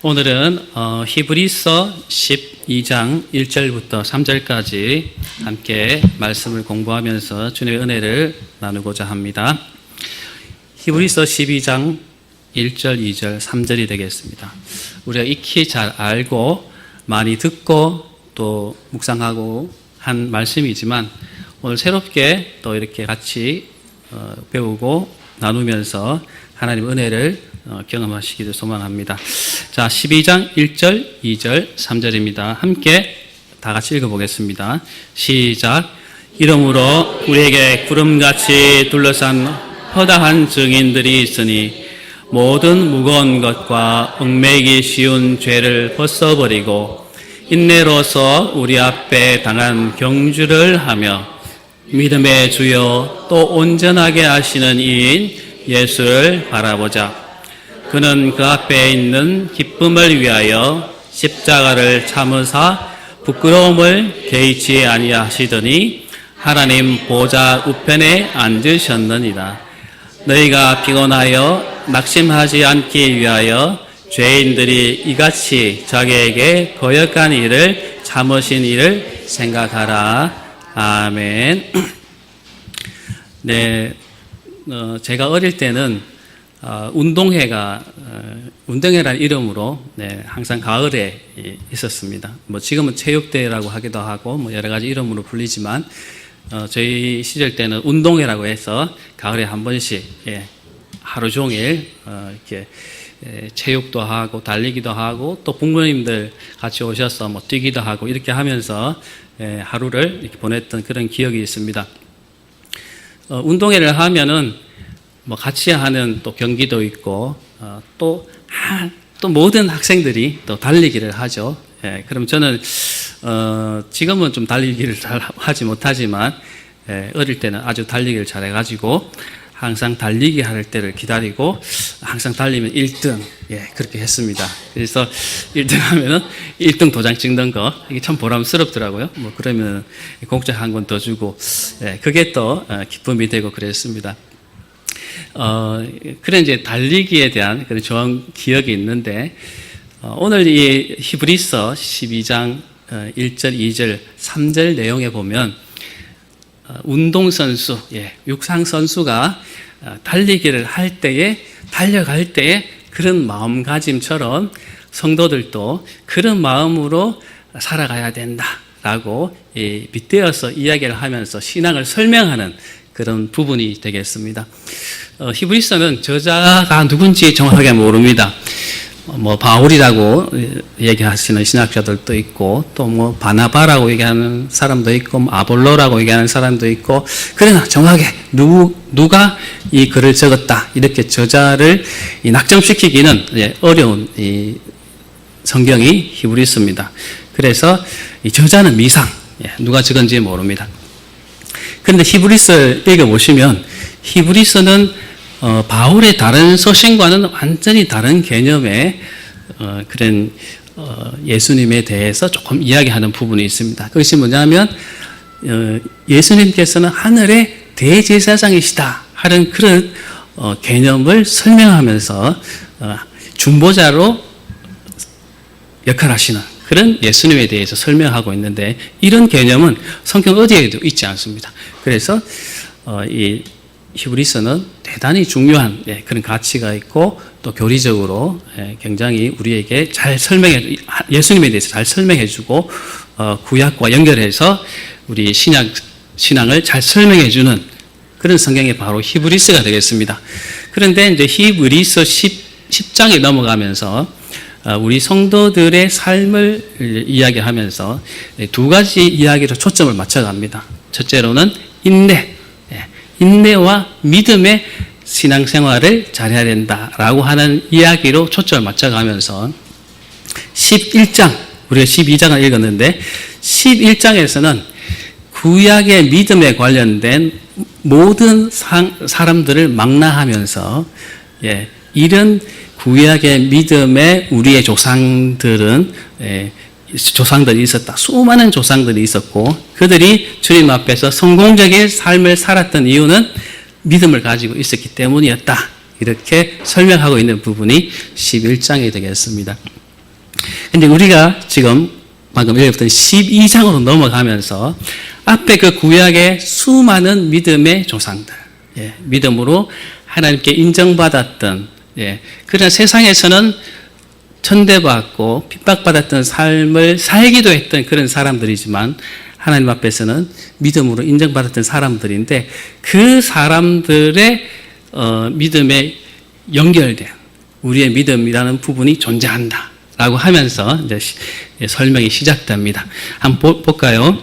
오늘은 히브리서 12장 1절부터 3절까지 함께 말씀을 공부하면서 주님의 은혜를 나누고자 합니다. 히브리서 12장 1절, 2절, 3절이 되겠습니다. 우리가 익히 잘 알고 많이 듣고 또 묵상하고 한 말씀이지만 오늘 새롭게 또 이렇게 같이 배우고 나누면서 하나님의 은혜를 경험하시기를 소망합니다. 자, 12장 1절, 2절, 3절입니다. 함께 다 같이 읽어보겠습니다. 시작. 이러므로 우리에게 구름같이 둘러싼 허다한 증인들이 있으니 모든 무거운 것과 얽매이기 쉬운 죄를 벗어버리고 인내로서 우리 앞에 당한 경주를 하며 믿음의 주여 또 온전하게 하시는 이인 예수를 바라보자. 그는 그 앞에 있는 기쁨을 위하여 십자가를 참으사 부끄러움을 개의치 아니하시더니 하나님 보좌 우편에 앉으셨느니라. 너희가 피곤하여 낙심하지 않기 위하여 죄인들이 이같이 자기에게 거역한 일을 참으신 일을 생각하라. 아멘. 네, 제가 어릴 때는 운동회라는 이름으로 항상 가을에 있었습니다. 지금은 체육대회라고 하기도 하고 여러 가지 이름으로 불리지만 저희 시절 때는 운동회라고 해서 가을에 한 번씩 하루 종일 이렇게 체육도 하고 달리기도 하고 또 부모님들 같이 오셔서 뛰기도 하고 이렇게 하면서 하루를 이렇게 보냈던 그런 기억이 있습니다. 운동회를 하면은 같이 하는 또 경기도 있고, 또 모든 학생들이 또 달리기를 하죠. 그럼 저는, 지금은 좀 달리기를 잘 하지 못하지만, 어릴 때는 아주 달리기를 잘해가지고, 항상 달리기 할 때를 기다리고, 항상 달리면 1등, 그렇게 했습니다. 그래서 1등 하면은 1등 도장 찍는 거, 이게 참 보람스럽더라고요. 그러면 공짜 한 권 더 주고, 그게 또 기쁨이 되고 그랬습니다. 그런 이제 달리기에 대한 그런 좋은 기억이 있는데, 오늘 이 히브리서 12장 1절, 2절, 3절 내용에 보면, 운동선수, 육상선수가 달리기를 할 때에, 달려갈 때에 그런 마음가짐처럼 성도들도 그런 마음으로 살아가야 된다라고 빗대어서 이야기를 하면서 신앙을 설명하는 그런 부분이 되겠습니다. 히브리서는 저자가 누군지 정확하게 모릅니다. 바울이라고 얘기하시는 신학자들도 있고, 또 바나바라고 얘기하는 사람도 있고, 아볼로라고 얘기하는 사람도 있고, 그러나 정확하게 누가 이 글을 적었다, 이렇게 저자를 낙점시키기는 어려운 이 성경이 히브리서입니다. 그래서 이 저자는 미상, 누가 적은지 모릅니다. 그런데 히브리서를 읽어보시면 히브리서는 바울의 다른 서신과는 완전히 다른 개념의 그런 예수님에 대해서 조금 이야기하는 부분이 있습니다. 그것이 뭐냐면 예수님께서는 하늘의 대제사장이시다 하는 그런 개념을 설명하면서 중보자로 역할하시는 그런 예수님에 대해서 설명하고 있는데, 이런 개념은 성경 어디에도 있지 않습니다. 그래서 이 히브리서는 대단히 중요한 그런 가치가 있고, 또 교리적으로 굉장히 우리에게 잘 예수님에 대해서 잘 설명해주고, 구약과 연결해서 우리 신앙을 잘 설명해주는 그런 성경이 바로 히브리서가 되겠습니다. 그런데 이제 히브리서 10장에 넘어가면서 우리 성도들의 삶을 이야기하면서 두 가지 이야기로 초점을 맞춰갑니다. 첫째로는 인내와 믿음의 신앙생활을 잘해야 된다라고 하는 이야기로 초점을 맞춰가면서 11장, 우리가 12장을 읽었는데 11장에서는 구약의 믿음에 관련된 모든 사람들을 망라하면서 이런 구약의 믿음에 우리의 조상들이 있었다. 수많은 조상들이 있었고, 그들이 주님 앞에서 성공적인 삶을 살았던 이유는 믿음을 가지고 있었기 때문이었다. 이렇게 설명하고 있는 부분이 11장이 되겠습니다. 근데 우리가 지금 방금 읽었던 12장으로 넘어가면서 앞에 그 구약의 수많은 믿음의 조상들, 예, 믿음으로 하나님께 인정받았던, 예, 그러나 세상에서는 천대받고 핍박받았던 삶을 살기도 했던 그런 사람들이지만 하나님 앞에서는 믿음으로 인정받았던 사람들인데 그 사람들의 믿음에 연결된 우리의 믿음이라는 부분이 존재한다 라고 하면서 이제 설명이 시작됩니다. 한번 볼까요?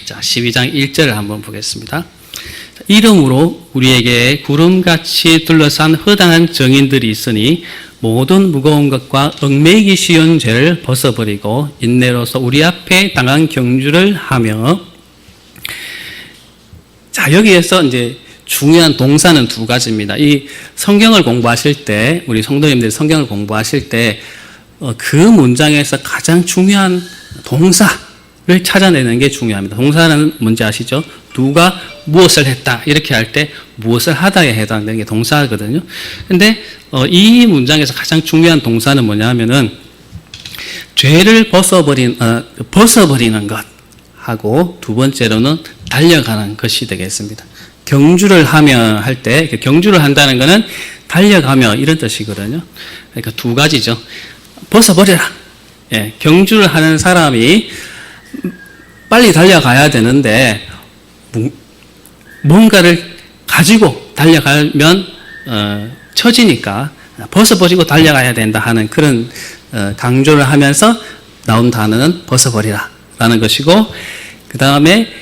자, 12장 1절을 한번 보겠습니다. 이름으로 우리에게 구름같이 둘러싼 허당한 증인들이 있으니 모든 무거운 것과 얽매이기 쉬운 죄를 벗어버리고 인내로서 우리 앞에 당한 경주를 하며. 자, 여기에서 이제 중요한 동사는 두 가지입니다. 이 성경을 공부하실 때, 우리 성도님들이 성경을 공부하실 때, 그 문장에서 가장 중요한 동사를 찾아내는 게 중요합니다. 동사는 뭔지 아시죠? 누가 무엇을 했다. 이렇게 할 때 무엇을 하다에 해당되는 게 동사거든요. 근데 이 문장에서 가장 중요한 동사는 뭐냐면은 죄를 벗어버리는 것 하고 두 번째로는 달려가는 것이 되겠습니다. 경주를 하며 할 때, 경주를 한다는 것은 달려가며 이런 뜻이거든요. 그러니까 두 가지죠. 벗어버려라. 예, 경주를 하는 사람이 빨리 달려가야 되는데 뭔가를 가지고 달려가면 처지니까 벗어버리고 달려가야 된다 하는 그런 강조를 하면서 나온 단어는 벗어버리라 라는 것이고, 그 다음에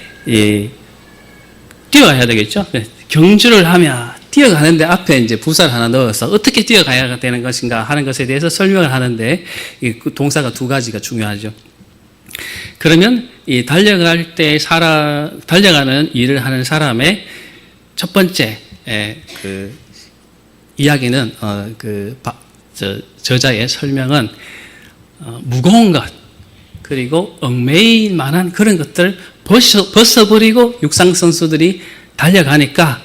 뛰어가야 되겠죠. 경주를 하며 뛰어가는데 앞에 이제 부사를 하나 넣어서 어떻게 뛰어가야 되는 것인가 하는 것에 대해서 설명을 하는데 이 동사가 두 가지가 중요하죠. 그러면 이 달려갈 때 달려가는 일을 하는 사람의 첫 번째 그 이야기는 저자의 설명은 무거운 것 그리고 얽매일 만한 그런 것들 벗어버리고 육상 선수들이 달려가니까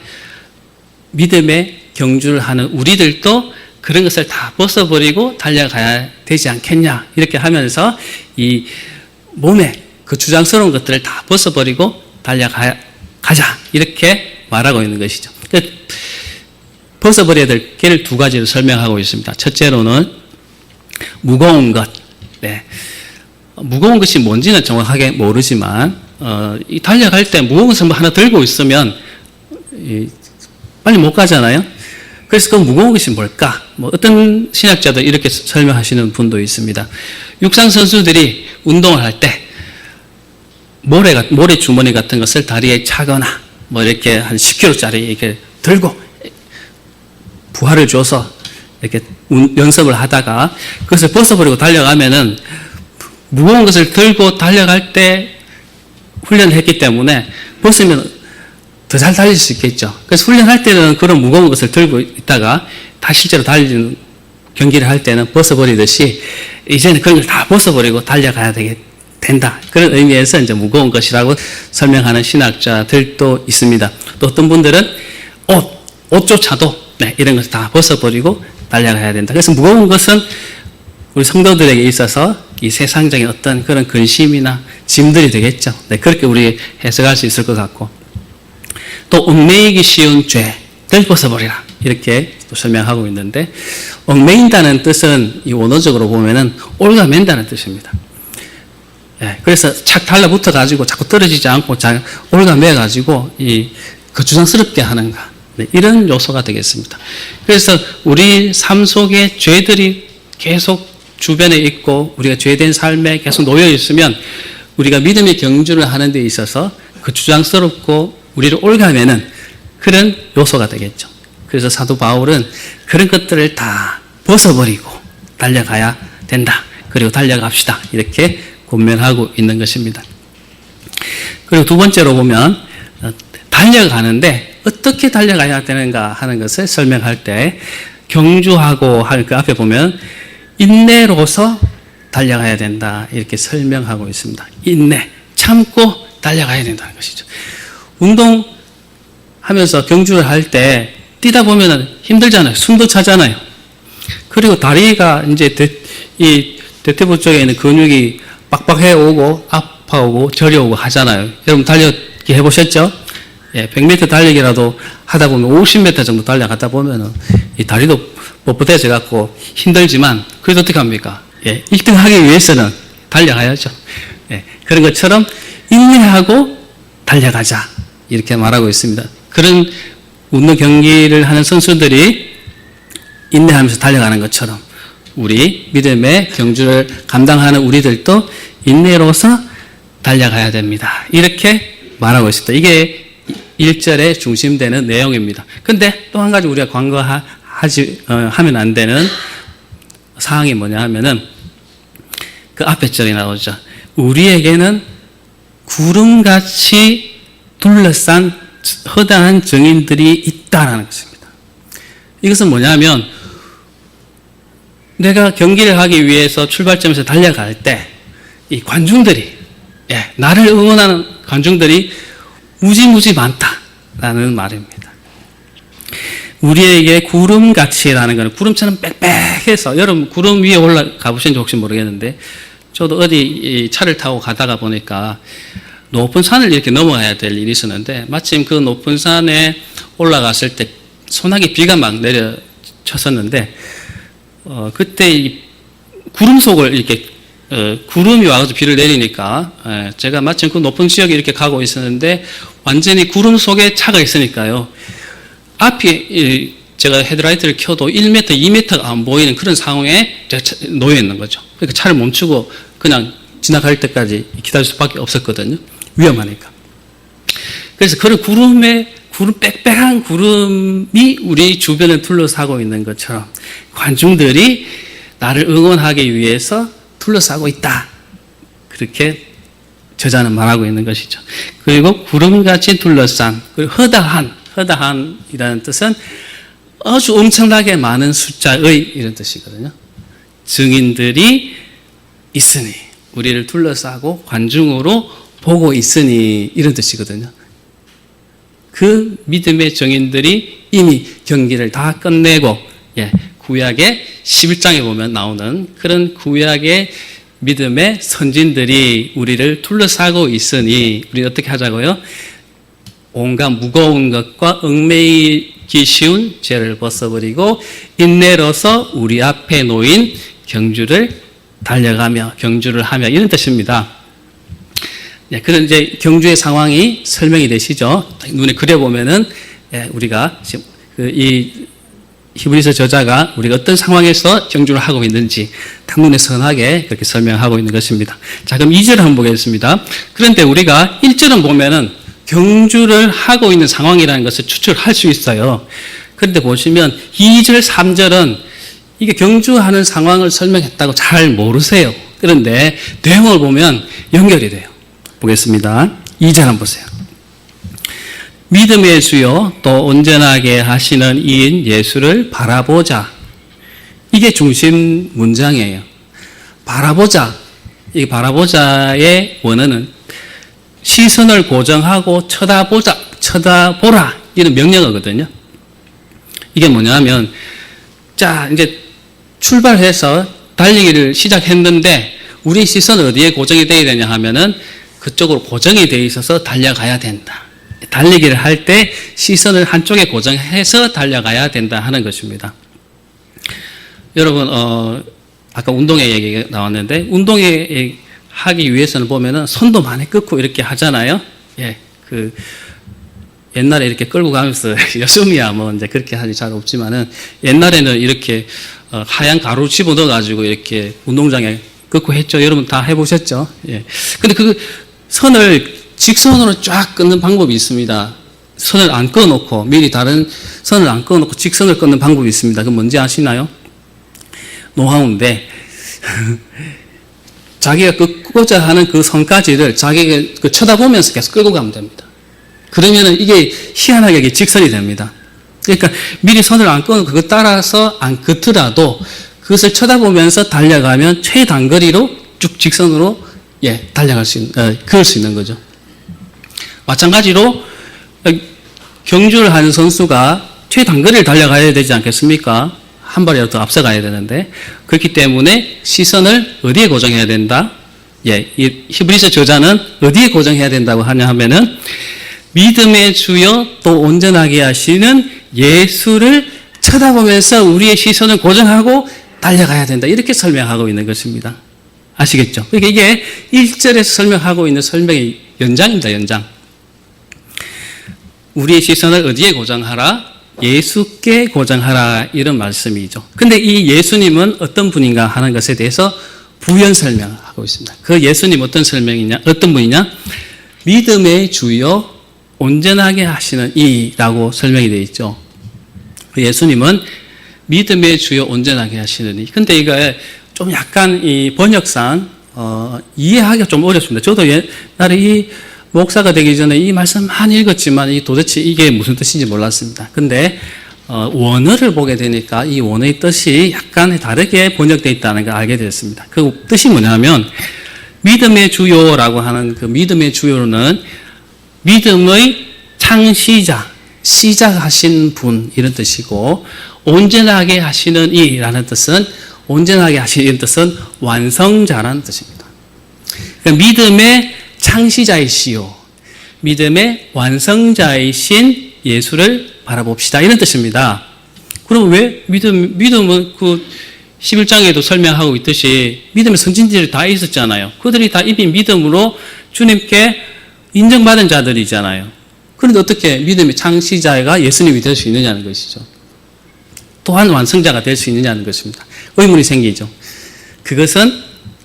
믿음의 경주를 하는 우리들도 그런 것을 다 벗어버리고 달려가야 되지 않겠냐 이렇게 하면서 이 몸에 그 주장스러운 것들을 다 벗어버리고 달려가자 이렇게 말하고 있는 것이죠. 벗어버려야 될 길을 두 가지로 설명하고 있습니다. 첫째로는 무거운 것. 네. 무거운 것이 뭔지는 정확하게 모르지만 이 달려갈 때 무거운 것을 하나 들고 있으면 빨리 못 가잖아요. 그래서 그 무거운 것이 뭘까? 어떤 신학자도 이렇게 설명하시는 분도 있습니다. 육상 선수들이 운동을 할 때 모래 주머니 같은 것을 다리에 차거나 이렇게 한 10kg짜리 이렇게 들고 부하를 줘서 이렇게 연습을 하다가 그것을 벗어버리고 달려가면은 무거운 것을 들고 달려갈 때 훈련을 했기 때문에 벗으면 더 잘 달릴 수 있겠죠. 그래서 훈련할 때는 그런 무거운 것을 들고 있다가 다 실제로 달리는 경기를 할 때는 벗어버리듯이 이제는 그런 걸 다 벗어버리고 달려가야 된다. 그런 의미에서 이제 무거운 것이라고 설명하는 신학자들도 있습니다. 또 어떤 분들은 옷조차도 이런 것을 다 벗어버리고 달려가야 된다. 그래서 무거운 것은 우리 성도들에게 있어서 이 세상적인 어떤 그런 근심이나 짐들이 되겠죠. 그렇게 우리 해석할 수 있을 것 같고, 또 얽매이기 쉬운 죄를 벗어버리라 이렇게 또 설명하고 있는데, 얽매인다는 뜻은 이 원어적으로 보면은 올가맨다는 뜻입니다. 그래서 착 달라붙어 가지고 자꾸 떨어지지 않고 올가매 가지고 거추장스럽게 하는가, 이런 요소가 되겠습니다. 그래서 우리 삶 속에 죄들이 계속 주변에 있고 우리가 죄된 삶에 계속 놓여 있으면 우리가 믿음의 경주를 하는 데 있어서 거추장스럽고 우리를 올가매는 그런 요소가 되겠죠. 그래서 사도 바울은 그런 것들을 다 벗어버리고 달려가야 된다. 그리고 달려갑시다. 이렇게 권면하고 있는 것입니다. 그리고 두 번째로 보면 달려가는데 어떻게 달려가야 되는가 하는 것을 설명할 때 경주하고 할 그 앞에 보면 인내로서 달려가야 된다. 이렇게 설명하고 있습니다. 인내, 참고 달려가야 된다는 것이죠. 운동하면서 경주를 할 때 뛰다 보면 힘들잖아요. 숨도 차잖아요. 그리고 다리가 이제 대퇴부 쪽에 있는 근육이 빡빡해 오고 아파오고 저려오고 하잖아요. 여러분 달리기 해보셨죠? 예, 100m 달리기라도 하다 보면 50m 정도 달려가다 보면은 이 다리도 뻣뻣해져 갖고 힘들지만 그래도 어떻게 합니까? 예, 1등 하기 위해서는 달려가야죠. 예, 그런 것처럼 인내하고 달려가자 이렇게 말하고 있습니다. 그런 운동 경기를 하는 선수들이 인내하면서 달려가는 것처럼 우리 믿음의 경주를 감당하는 우리들도 인내로서 달려가야 됩니다. 이렇게 말하고 있습니다. 이게 1절에 중심되는 내용입니다. 근데 또 한 가지 우리가 하면 안 되는 사항이 뭐냐 하면은 그 앞에 절에 나오죠. 우리에게는 구름같이 둘러싼 허다한 증인들이 있다라는 것입니다. 이것은 뭐냐면 내가 경기를 하기 위해서 출발점에서 달려갈 때 이 관중들이 나를 응원하는 관중들이 무지무지 많다라는 말입니다. 우리에게 구름같이라는 것은 구름처럼 빽빽해서 여러분 구름 위에 올라가 보신지 혹시 모르겠는데 저도 어디 차를 타고 가다가 보니까 높은 산을 이렇게 넘어가야 될 일이 있었는데 마침 그 높은 산에 올라갔을 때 소나기 비가 막 내려쳤었는데 그때 이 구름 속을 이렇게 구름이 와서 비를 내리니까 제가 마침 그 높은 지역에 이렇게 가고 있었는데 완전히 구름 속에 차가 있으니까요. 앞에 제가 헤드라이트를 켜도 1m, 2m가 안 보이는 그런 상황에 제가 놓여 있는 거죠. 그러니까 차를 멈추고 그냥 지나갈 때까지 기다릴 수밖에 없었거든요. 위험하니까. 그래서 그런 빽빽한 구름이 우리 주변을 둘러싸고 있는 것처럼 관중들이 나를 응원하기 위해서 둘러싸고 있다. 그렇게 저자는 말하고 있는 것이죠. 그리고 구름같이 둘러싼, 그리고 허다한이라는 뜻은 아주 엄청나게 많은 숫자의 이런 뜻이거든요. 증인들이 있으니, 우리를 둘러싸고 관중으로 보고 있으니 이런 뜻이거든요. 그 믿음의 증인들이 이미 경기를 다 끝내고 구약의 11장에 보면 나오는 그런 구약의 믿음의 선진들이 우리를 둘러싸고 있으니 우리는 어떻게 하자고요? 온갖 무거운 것과 얽매이기 쉬운 죄를 벗어버리고 인내로서 우리 앞에 놓인 경주를 달려가며 경주를 하며 이런 뜻입니다. 그런 이제 경주의 상황이 설명이 되시죠? 눈에 그려보면은 우리가 지금 이 히브리서 저자가 우리가 어떤 상황에서 경주를 하고 있는지 딱 눈에 선하게 그렇게 설명하고 있는 것입니다. 자, 그럼 2절 한번 보겠습니다. 그런데 우리가 1절은 보면은 경주를 하고 있는 상황이라는 것을 추측할 수 있어요. 그런데 보시면 2절, 3절은 이게 경주하는 상황을 설명했다고 잘 모르세요. 그런데 내용을 보면 연결이 돼요. 보겠습니다. 2절 한번 보세요. 믿음의 주요 또 온전하게 하시는 이인 예수를 바라보자. 이게 중심 문장이에요. 바라보자. 이 바라보자의 원어는 시선을 고정하고 쳐다보라. 이런 명령어거든요. 이게 뭐냐면, 자, 이제 출발해서 달리기를 시작했는데, 우리 시선은 어디에 고정이 되어야 되냐 하면은, 그쪽으로 고정이 되어 있어서 달려가야 된다. 달리기를 할 때 시선을 한쪽에 고정해서 달려가야 된다 하는 것입니다. 여러분, 아까 운동회 얘기가 나왔는데, 운동회 하기 위해서는 보면은 손도 많이 끄고 이렇게 하잖아요. 옛날에 이렇게 끌고 가면서, 요즘이야 뭐 이제 그렇게 하기 잘 없지만은, 옛날에는 이렇게 하얀 가루 집어 넣어가지고 이렇게 운동장에 끄고 했죠. 여러분 다 해보셨죠? 근데 그 선을 직선으로 쫙 끊는 방법이 있습니다. 선을 안 끊어놓고, 미리 다른 선을 안 끊어놓고 직선을 끊는 방법이 있습니다. 그건 뭔지 아시나요? 노하우인데, 자기가 끄고자 하는 그 선까지를 자기가 쳐다보면서 계속 끌고 가면 됩니다. 그러면은 이게 희한하게 이게 직선이 됩니다. 그러니까 미리 선을 안 끊고 그거 따라서 안 긋더라도 그것을 쳐다보면서 달려가면 최단거리로 쭉 직선으로 그을 수 있는 거죠. 마찬가지로 경주를 하는 선수가 최단거리를 달려가야 되지 않겠습니까? 한 발이라도 더 앞서가야 되는데, 그렇기 때문에 시선을 어디에 고정해야 된다? 예, 이 히브리서 저자는 어디에 고정해야 된다고 하냐 하면은 믿음의 주여 또 온전하게 하시는 예수를 쳐다보면서 우리의 시선을 고정하고 달려가야 된다. 이렇게 설명하고 있는 것입니다. 아시겠죠? 그러니까 이게 1절에서 설명하고 있는 설명의 연장입니다. 연장. 우리의 시선을 어디에 고정하라? 예수께 고정하라. 이런 말씀이죠. 근데 이 예수님은 어떤 분인가 하는 것에 대해서 부연 설명하고 있습니다. 그 예수님 어떤 분이냐? 믿음의 주여 온전하게 하시는 이라고 설명이 되어 있죠. 그 예수님은 믿음의 주여 온전하게 하시는 이. 근데 이거 좀 약간 이 번역상, 이해하기가 좀 어렵습니다. 저도 옛날에 이 목사가 되기 전에 이 말씀 많이 읽었지만 도대체 이게 무슨 뜻인지 몰랐습니다. 근데 원어를 보게 되니까 이 원어의 뜻이 약간 다르게 번역되어 있다는 걸 알게 되었습니다. 그 뜻이 뭐냐면 믿음의 주요라고 하는 그 믿음의 주요는 믿음의 창시자, 시작하신 분 이런 뜻이고, 온전하게 하시는 이라는 뜻은 온전하게 하시는 뜻은 완성자라는 뜻입니다. 그러니까 믿음의 창시자이시요 믿음의 완성자이신 예수를 바라봅시다 이런 뜻입니다. 그럼 왜 믿음은 그 11장에도 설명하고 있듯이 믿음의 선진들이 다 있었잖아요. 그들이 다 이미 믿음으로 주님께 인정받은 자들이잖아요. 그런데 어떻게 믿음의 창시자가 예수님이 될 수 있느냐는 것이죠. 또한 완성자가 될 수 있느냐는 것입니다. 의문이 생기죠. 그것은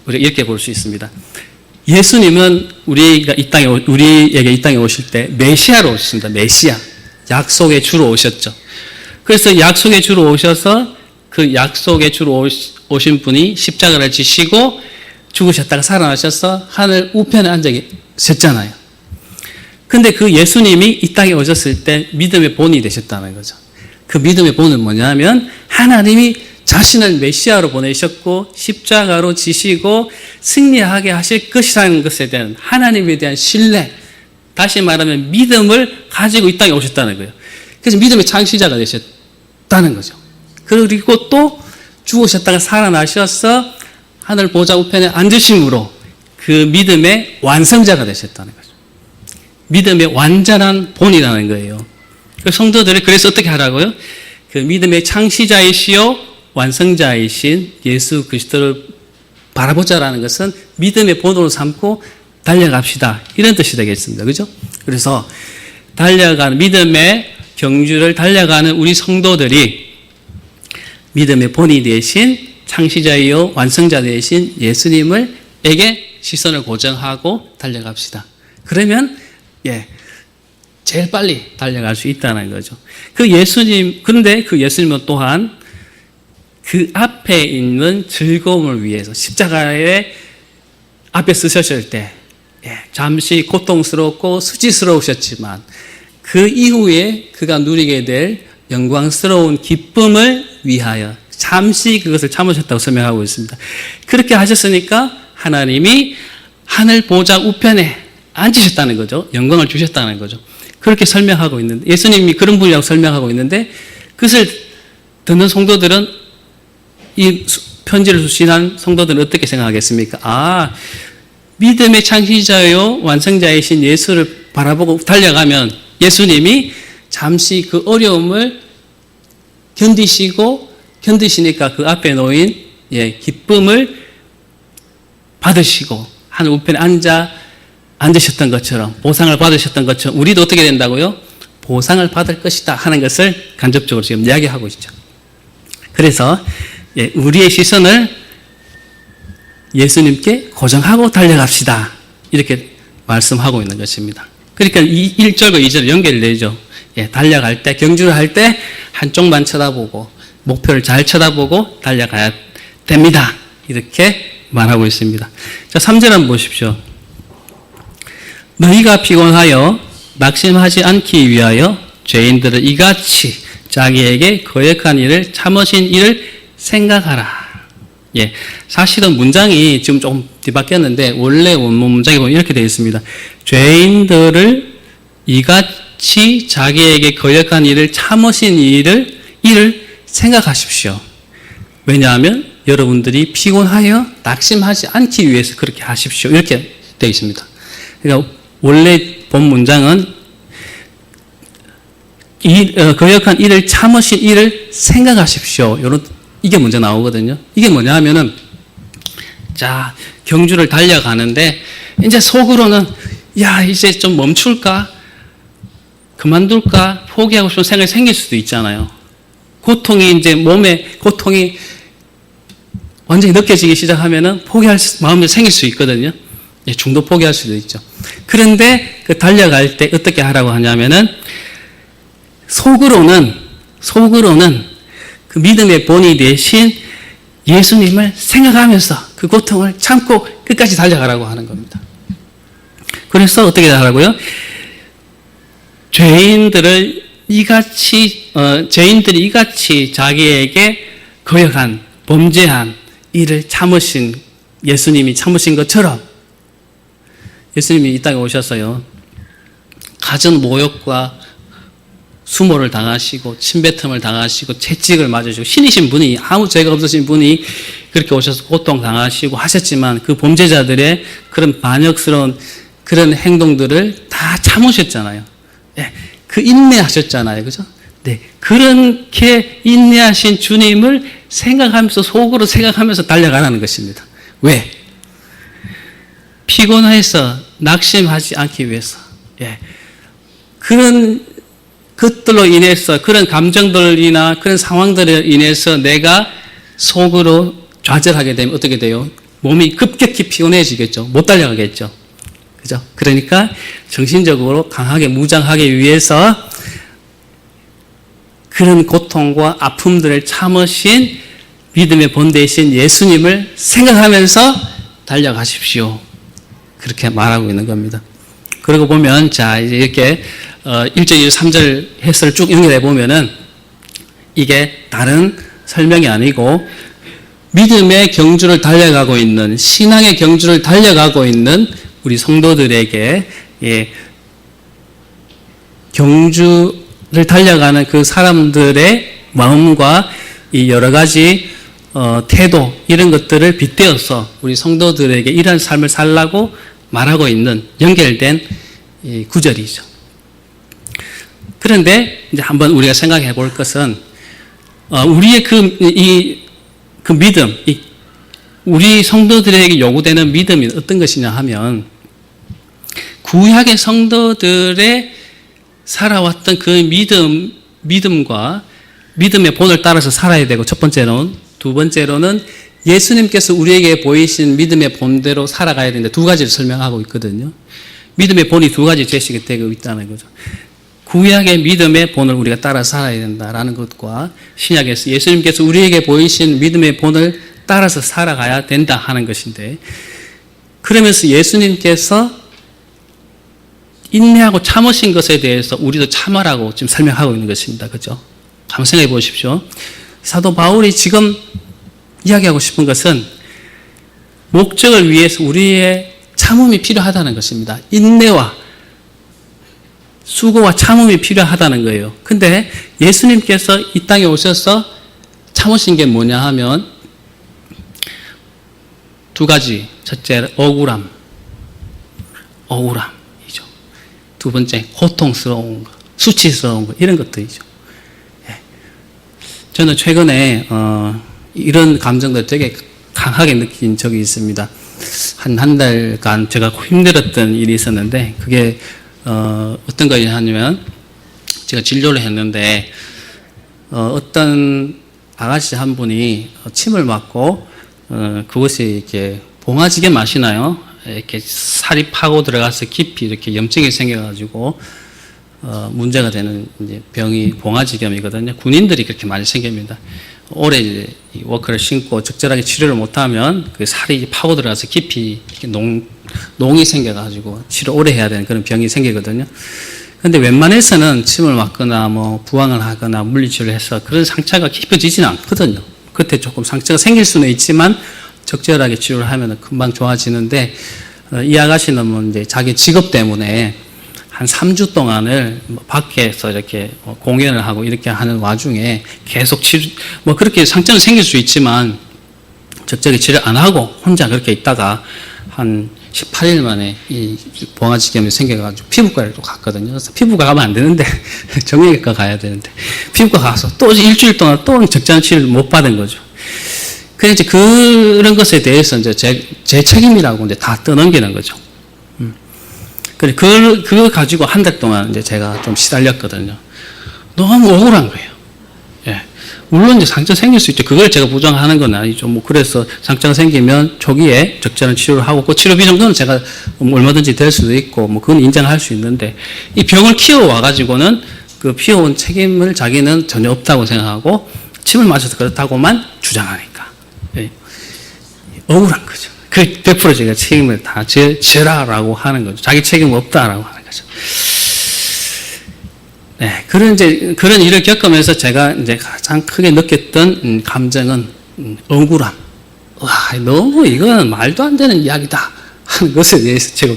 우리가 이렇게 볼 수 있습니다. 예수님은 우리에게 이 땅에 오실 때 메시아로 오셨습니다. 메시아. 약속의 주로 오셨죠. 그래서 약속의 주로 오셔서 그 약속의 주로 오신 분이 십자가를 지시고 죽으셨다가 살아나셔서 하늘 우편에 앉아 계셨잖아요. 근데 그 예수님이 이 땅에 오셨을 때 믿음의 본이 되셨다는 거죠. 그 믿음의 본은 뭐냐면 하나님이 자신을 메시아로 보내셨고 십자가로 지시고 승리하게 하실 것이라는 것에 대한 하나님에 대한 신뢰, 다시 말하면 믿음을 가지고 이 땅에 오셨다는 거예요. 그래서 믿음의 창시자가 되셨다는 거죠. 그리고 또 죽으셨다가 살아나셔서 하늘 보좌 우편에 앉으심으로 그 믿음의 완성자가 되셨다는 거죠. 믿음의 완전한 본이라는 거예요. 성도들이 그래서 어떻게 하라고요? 그 믿음의 창시자이시요 완성자이신 예수 그리스도를 바라보자라는 것은 믿음의 본으로 삼고 달려갑시다. 이런 뜻이 되겠습니다. 그죠? 그래서 달려가는 믿음의 경주를 달려가는 우리 성도들이 믿음의 본이 되신 창시자이요 완성자 되신 예수님에게 시선을 고정하고 달려갑시다. 그러면 제일 빨리 달려갈 수 있다는 거죠. 그런데 그 예수님은 또한 그 앞에 있는 즐거움을 위해서 십자가에 앞에 쓰셨을 때 잠시 고통스럽고 수치스러우셨지만 그 이후에 그가 누리게 될 영광스러운 기쁨을 위하여 잠시 그것을 참으셨다고 설명하고 있습니다. 그렇게 하셨으니까 하나님이 하늘 보좌 우편에 앉으셨다는 거죠. 영광을 주셨다는 거죠. 그렇게 설명하고 있는데, 예수님이 그런 분이라고 설명하고 있는데, 그것을 듣는 성도들은, 이 편지를 수신한 성도들은 어떻게 생각하겠습니까? 믿음의 창시자요 완성자이신 예수를 바라보고 달려가면 예수님이 잠시 그 어려움을 견디시니까 그 앞에 놓인 기쁨을 받으시고 하늘 우편에 앉으셨던 것처럼, 보상을 받으셨던 것처럼 우리도 어떻게 된다고요? 보상을 받을 것이다 하는 것을 간접적으로 지금 이야기하고 있죠. 그래서 우리의 시선을 예수님께 고정하고 달려갑시다. 이렇게 말씀하고 있는 것입니다. 그러니까 이 1절과 2절 연결되죠. 달려갈 때, 경주를 할 때 한쪽만 쳐다보고 목표를 잘 쳐다보고 달려가야 됩니다. 이렇게 말하고 있습니다. 자, 3절 한번 보십시오. 너희가 피곤하여 낙심하지 않기 위하여 죄인들은 이같이 자기에게 거역한 일을 참으신 일을 생각하라. 사실은 문장이 지금 좀 뒤바뀌었는데 원래 원문 문장에 보면 이렇게 되어 있습니다. 죄인들을 이같이 자기에게 거역한 일을 참으신 일을 생각하십시오. 왜냐하면 여러분들이 피곤하여 낙심하지 않기 위해서 그렇게 하십시오. 이렇게 되어 있습니다. 그러니까 원래 본 문장은 거역한 일을 참으신 일을 생각하십시오. 이게 먼저 나오거든요. 이게 뭐냐 하면은, 자, 경주를 달려가는데, 이제 속으로는, 야, 이제 좀 멈출까? 그만둘까? 포기하고 싶은 생각이 생길 수도 있잖아요. 고통이 이제 몸에 고통이 완전히 느껴지기 시작하면은 포기할 마음이 생길 수 있거든요. 중도 포기할 수도 있죠. 그런데 그 달려갈 때 어떻게 하라고 하냐면은 속으로는 그 믿음의 본이 되신 예수님을 생각하면서 그 고통을 참고 끝까지 달려가라고 하는 겁니다. 그래서 어떻게 하라고요? 죄인들이 이같이 자기에게 거역한, 범죄한 일을 참으신 예수님이 참으신 것처럼 예수님이 이 땅에 오셨어요. 가진 모욕과 수모를 당하시고 침뱉음을 당하시고 채찍을 맞으시고 신이신 분이, 아무 죄가 없으신 분이 그렇게 오셔서 고통 당하시고 하셨지만 그 범죄자들의 그런 반역스러운 그런 행동들을 다 참으셨잖아요. 네, 그 인내하셨잖아요. 그죠? 네, 그렇게 인내하신 주님을 생각하면서, 속으로 생각하면서 달려가라는 것입니다. 왜? 피곤해서 낙심하지 않기 위해서. 예. 그런 것들로 인해서, 그런 감정들이나 그런 상황들로 인해서 내가 속으로 좌절하게 되면 어떻게 돼요? 몸이 급격히 피곤해지겠죠. 못 달려가겠죠. 그죠? 그러니까 정신적으로 강하게 무장하기 위해서 그런 고통과 아픔들을 참으신 믿음의 본 되신 예수님을 생각하면서 달려가십시오. 그렇게 말하고 있는 겁니다. 그러고 보면, 자, 이제 이렇게 1절, 2절, 3절 해설을 쭉 연결해 보면은 이게 다른 설명이 아니고 믿음의 경주를 달려가고 있는, 신앙의 경주를 달려가고 있는 우리 성도들에게, 예, 경주를 달려가는 그 사람들의 마음과 이 여러 가지 태도, 이런 것들을 빗대어서 우리 성도들에게 이런 삶을 살라고 말하고 있는 연결된 이 구절이죠. 그런데 이제 한번 우리가 생각해 볼 것은 우리의 그 믿음, 우리 성도들에게 요구되는 믿음이 어떤 것이냐 하면 구약의 성도들의 살아왔던 그 믿음과 믿음의 본을 따라서 살아야 되고, 첫 번째로는, 두 번째로는 예수님께서 우리에게 보이신 믿음의 본대로 살아가야 되는데 두 가지를 설명하고 있거든요. 믿음의 본이 두 가지 제시가 되고 있다는 거죠. 구약의 믿음의 본을 우리가 따라 살아야 된다라는 것과 신약에서 예수님께서 우리에게 보이신 믿음의 본을 따라서 살아가야 된다 하는 것인데, 그러면서 예수님께서 인내하고 참으신 것에 대해서 우리도 참으라고 지금 설명하고 있는 것입니다. 그렇죠? 한번 생각해 보십시오. 사도 바울이 지금 이야기하고 싶은 것은 목적을 위해서 우리의 참음이 필요하다는 것입니다. 인내와 수고와 참음이 필요하다는 거예요. 근데 예수님께서 이 땅에 오셔서 참으신 게 뭐냐 하면 두 가지. 첫째, 억울함이죠. 두 번째, 고통스러운 것, 수치스러운 것, 이런 것들이죠. 저는 최근에 이런 감정들 되게 강하게 느낀 적이 있습니다. 한 달간 제가 힘들었던 일이 있었는데, 그게 어떤 거냐면, 제가 진료를 했는데 어떤 아가씨 한 분이 침을 맞고 그것이 이렇게 봉화지게 마시나요? 이렇게 살이 파고 들어가서 깊이 이렇게 염증이 생겨가지고 문제가 되는 이제 병이 봉화지겸이거든요. 군인들이 그렇게 많이 생깁니다. 오래 이제 이 워커를 신고 적절하게 치료를 못하면 그 살이 파고 들어가서 깊이 이렇게 농이 생겨가지고 치료 오래 해야 되는 그런 병이 생기거든요. 그런데 웬만해서는 침을 맞거나 뭐 부항을 하거나 물리치료를 해서 그런 상처가 깊어지지는 않거든요. 그때 조금 상처가 생길 수는 있지만 적절하게 치료를 하면 금방 좋아지는데, 이 아가씨는 뭐 이제 자기 직업 때문에 한 3주 동안을 뭐 밖에서 이렇게 공연을 하고 이렇게 하는 와중에 계속 뭐 그렇게 상처는 생길 수 있지만 적절히 치료 안 하고 혼자 그렇게 있다가 한 18일 만에 이 봉화지겸이 생겨가지고 피부과를 또 갔거든요. 그래서 피부과 가면 안 되는데 정형외과 가야 되는데 피부과 가서 또 일주일 동안 또 적절한 치료를 못 받은 거죠. 그래서 이제 그런 것에 대해서 이제 제 책임이라고 이제 다 떠넘기는 거죠. 그래 그거 가지고 한 달 동안 이제 제가 좀 시달렸거든요. 너무 억울한 거예요. 예. 물론 이제 상처 생길 수 있죠. 그걸 제가 부정하는 건 아니죠. 뭐 그래서 상처가 생기면 초기에 적절한 치료를 하고 그 치료비 정도는 제가 얼마든지 될 수도 있고 뭐 그건 인정할 수 있는데 이 병을 키워와 가지고는 그 피워온 책임을 자기는 전혀 없다고 생각하고 침을 맞아서 그렇다고만 주장하니까 예. 억울한 거죠. 그 100% 제가 책임을 다 져라라고 하는 거죠. 자기 책임 없다라고 하는 거죠. 네, 그런 일을 겪으면서 제가 이제 가장 크게 느꼈던 감정은 억울함. 와, 너무 이거는 말도 안 되는 이야기다 하는 것에 대해서 제가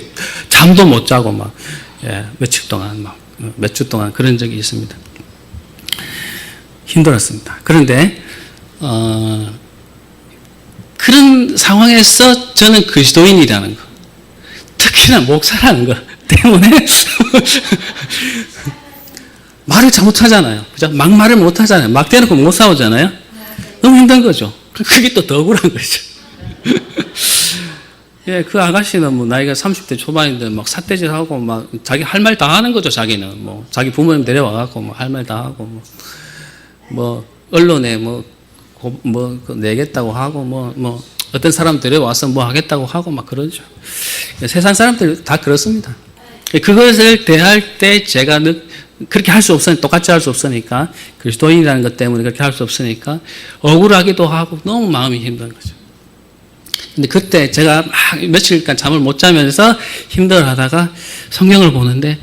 잠도 못 자고 막 며칠 동안 몇 주 동안 그런 적이 있습니다. 힘들었습니다. 그런데 그런 상황에서 저는 그리스도인이라는 거, 특히나 목사라는 것 때문에 말을 잘 못하잖아요. 그죠? 막말을 못하잖아요. 막 대놓고 못 싸우잖아요. 너무 힘든 거죠. 그게 또 더 억울한 거죠. 예, 그 아가씨는 뭐 나이가 30대 초반인데 막 삿대질하고 막 자기 할 말 다 하는 거죠. 자기는 뭐 자기 부모님 데려와갖고 뭐 할 말 다 하고 뭐 언론에 뭐 내겠다고 하고 뭐 어떤 사람 데려와서 뭐 하겠다고 하고 막 그러죠. 세상 사람들 다 그렇습니다. 그것을 대할 때 제가 그렇게 할 수 없으니까, 똑같이 할 수 없으니까, 그리스도인이라는 것 때문에 그렇게 할 수 없으니까, 억울하기도 하고, 너무 마음이 힘든 거죠. 근데 그때 제가 막 며칠간 잠을 못 자면서 힘들어 하다가 성경을 보는데,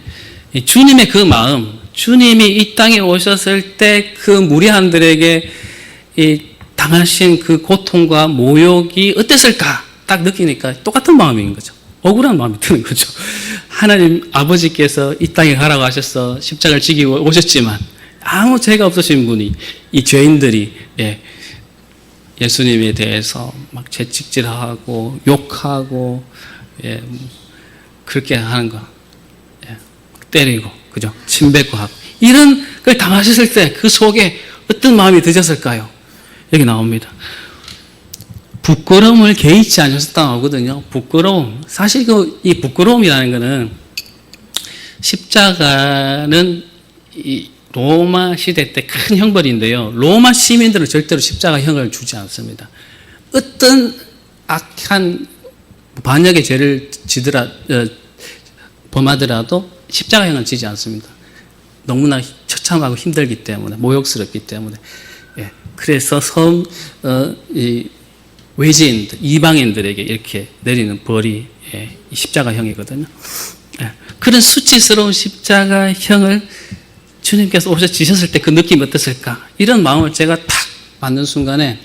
주님의 그 마음, 주님이 이 땅에 오셨을 때 그 무리한들에게 당하신 그 고통과 모욕이 어땠을까? 딱 느끼니까 똑같은 마음인 거죠. 억울한 마음이 드는 거죠. 하나님 아버지께서 이 땅에 가라고 하셔서 십자가를 지기고 오셨지만 아무 죄가 없으신 분이 이 죄인들이 예수님에 대해서 막 채찍질하고 욕하고 그렇게 하는 거 때리고 그죠? 침뱉고 하고 이런 걸 당하셨을 때 그 속에 어떤 마음이 드셨을까요? 여기 나옵니다. 부끄러움을 개의치 않으셨다 나오거든요. 부끄러움. 사실 이 부끄러움이라는 거는 십자가는 이 로마 시대 때 큰 형벌인데요. 로마 시민들은 절대로 십자가형을 주지 않습니다. 어떤 악한 반역의 죄를 범하더라도 십자가형은 지지 않습니다. 너무나 처참하고 힘들기 때문에, 모욕스럽기 때문에. 그래서 외지인들, 이방인들에게 이렇게 내리는 벌이 십자가형이거든요. 그런 수치스러운 십자가형을 주님께서 지셨을 때 그 느낌이 어땠을까? 이런 마음을 제가 탁 받는 순간에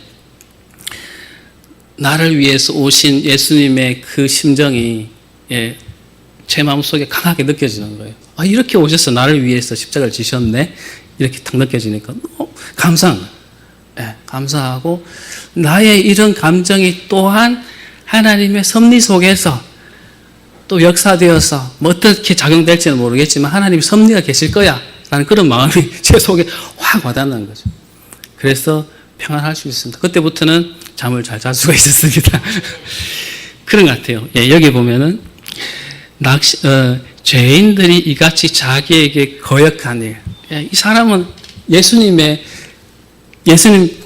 나를 위해서 오신 예수님의 그 심정이 제 마음속에 강하게 느껴지는 거예요. 아, 이렇게 오셔서 나를 위해서 십자가를 지셨네? 이렇게 탁 느껴지니까 감사한 거예요. 감사하고 나의 이런 감정이 또한 하나님의 섭리 속에서 또 역사되어서 뭐 어떻게 작용될지는 모르겠지만 하나님의 섭리가 계실 거야 라는 그런 마음이 제 속에 확 와닿는 거죠. 그래서 평안할 수 있습니다. 그때부터는 잠을 잘 잘 수가 있었습니다. 그런 것 같아요. 여기 보면은 죄인들이 이같이 자기에게 거역한 일. 이 사람은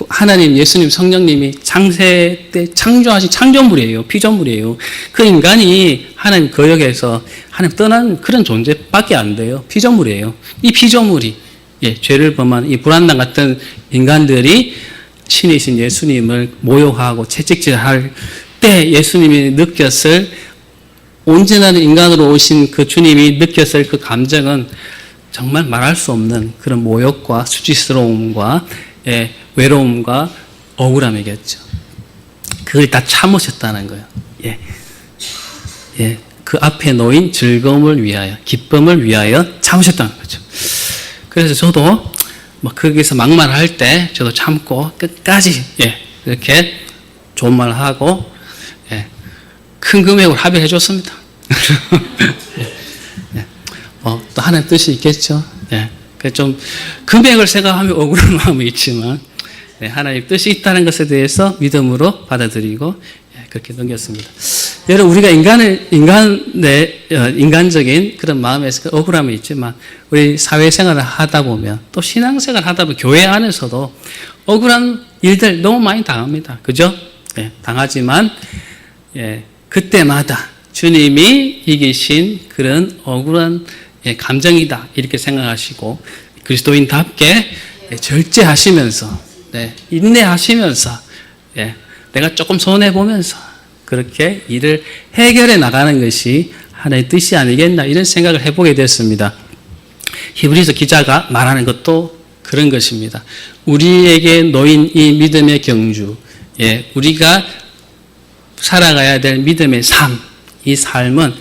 하나님, 예수님, 성령님이 창세 때 창조하신 창조물이에요. 피조물이에요. 그 인간이 하나님 거역해서 하나님 떠난 그런 존재밖에 안 돼요. 피조물이에요. 이 피조물이, 죄를 범한 이 불안당 같은 인간들이 신이신 예수님을 모욕하고 채찍질할 때 예수님이 느꼈을 온전한 인간으로 오신 그 주님이 느꼈을 그 감정은 정말 말할 수 없는 그런 모욕과 수치스러움과 외로움과 억울함이겠죠. 그걸 다 참으셨다는 거예요. 그 앞에 놓인 즐거움을 위하여, 기쁨을 위하여 참으셨다는 거죠. 그래서 저도 뭐 거기서 막말할 때 저도 참고 끝까지 이렇게 좋은 말 하고 큰 금액으로 합의해 줬습니다. 또 하나의 뜻이 있겠죠. 좀 금액을 생각하면 억울한 마음이 있지만 하나님 뜻이 있다는 것에 대해서 믿음으로 받아들이고 그렇게 넘겼습니다. 여러분, 우리가 인간적인 그런 마음에서 억울함이 있지만 우리 사회생활을 하다 보면 또 신앙생활을 하다 보면 교회 안에서도 억울한 일들 너무 많이 당합니다. 그죠? 당하지만 그때마다 주님이 이기신 그런 억울한 감정이다 이렇게 생각하시고 그리스도인답게 절제하시면서 인내하시면서 내가 조금 손해보면서 그렇게 일을 해결해 나가는 것이 하나의 뜻이 아니겠나 이런 생각을 해보게 됐습니다. 히브리서 기자가 말하는 것도 그런 것입니다. 우리에게 놓인 이 믿음의 경주, 우리가 살아가야 될 믿음의 삶, 이 삶은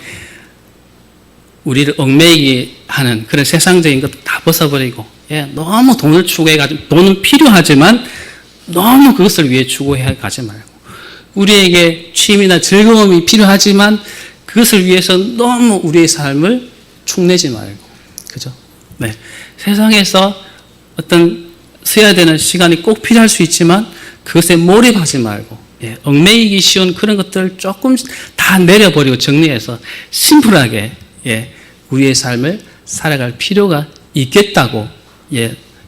우리를 얽매이게 하는 그런 세상적인 것 다 벗어버리고 너무 돈을 추구해가지고 돈은 필요하지만 너무 그것을 위해 추구해 가지 말고 우리에게 취미나 즐거움이 필요하지만 그것을 위해서 너무 우리의 삶을 축내지 말고 그죠? 세상에서 어떤 써야 되는 시간이 꼭 필요할 수 있지만 그것에 몰입하지 말고 얽매이기 쉬운 그런 것들을 조금 다 내려버리고 정리해서 심플하게 우리의 삶을 살아갈 필요가 있겠다고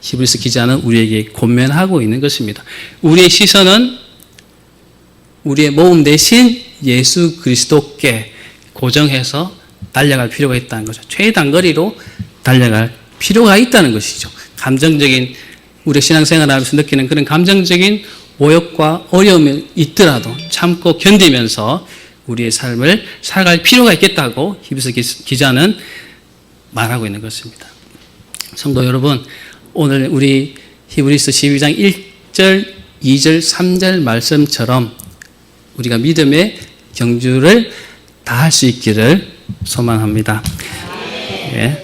히브리서 기자는 우리에게 권면하고 있는 것입니다. 우리의 시선은 우리의 모험 대신 예수 그리스도께 고정해서 달려갈 필요가 있다는 거죠. 최단거리로 달려갈 필요가 있다는 것이죠. 감정적인 우리의 신앙생활을 하면서 느끼는 그런 감정적인 오역과 어려움이 있더라도 참고 견디면서 우리의 삶을 살아갈 필요가 있겠다고 히브리서 기자는 말하고 있는 것입니다. 성도 여러분, 오늘 우리 히브리서 12장 1절, 2절, 3절 말씀처럼 우리가 믿음의 경주를 다 할 수 있기를 소망합니다.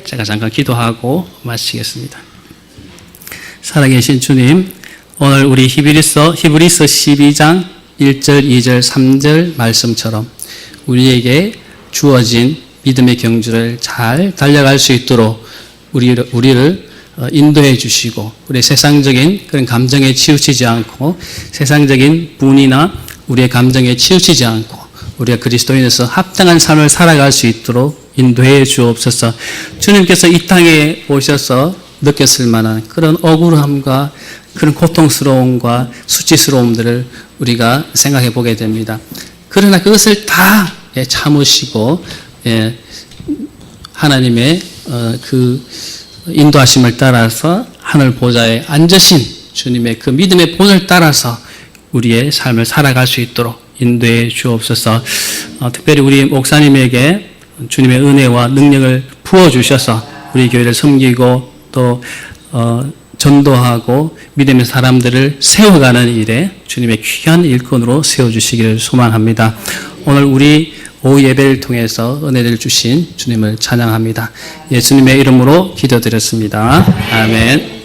제가 잠깐 기도하고 마치겠습니다. 살아계신 주님, 오늘 우리 히브리서 12장 1절, 2절, 3절 말씀처럼 우리에게 주어진 믿음의 경주를 잘 달려갈 수 있도록 우리를 인도해 주시고 우리의 세상적인 그런 감정에 치우치지 않고 세상적인 분이나 우리의 감정에 치우치지 않고 우리가 그리스도인에서 합당한 삶을 살아갈 수 있도록 인도해 주옵소서. 주님께서 이 땅에 오셔서 느꼈을 만한 그런 억울함과 그런 고통스러움과 수치스러움들을 우리가 생각해 보게 됩니다. 그러나 그것을 다 참으시고 하나님의 그 인도하심을 따라서 하늘 보좌에 앉으신 주님의 그 믿음의 본을 따라서 우리의 삶을 살아갈 수 있도록 인도해 주옵소서. 특별히 우리 목사님에게 주님의 은혜와 능력을 부어주셔서 우리 교회를 섬기고 또 전도하고 믿음의 사람들을 세워가는 일에 주님의 귀한 일꾼으로 세워주시기를 소망합니다. 오늘 우리 오후 예배를 통해서 은혜를 주신 주님을 찬양합니다. 예수님의 이름으로 기도드렸습니다. 아멘.